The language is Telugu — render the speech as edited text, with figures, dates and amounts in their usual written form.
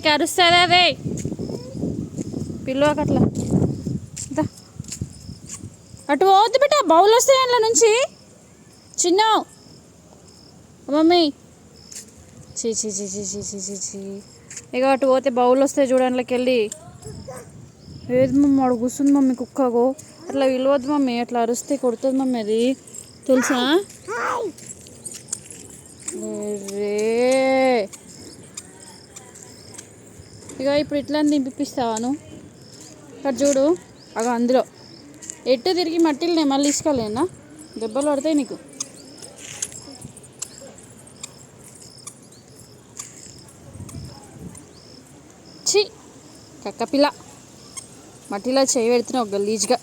కరుస్తుందా అదే పిల్లవాక అట్లా అటు పోవద్దు బిడ్డ బౌల్ వస్తాయి అందులో నుంచి చిన్న మమ్మీ చీ చీ చీ చీ చీ చీ చీ చీ ఇక అటు పోతే బౌల్ వస్తాయి చూడడానికి వెళ్ళి ఏది మమ్మీ అడు కూర్చుంది మమ్మీ కుక్కగో అట్లా విలువద్దు మమ్మీ అట్లా అరిస్తే కొడుతుంది మమ్మీ అది తెలుసా రే ఇక ఇప్పుడు ఇట్లా దింపిస్తావాను ఇక్కడ చూడు అగ అందులో ఎట్టు తిరిగి మట్టిల్ని మళ్ళీ ఇసుకలేనా దెబ్బలు పడతాయి నీకు ఛీ కక్కపిల్ల మట్టిలో చేయి పెడుతున్నావు గలీజ్గా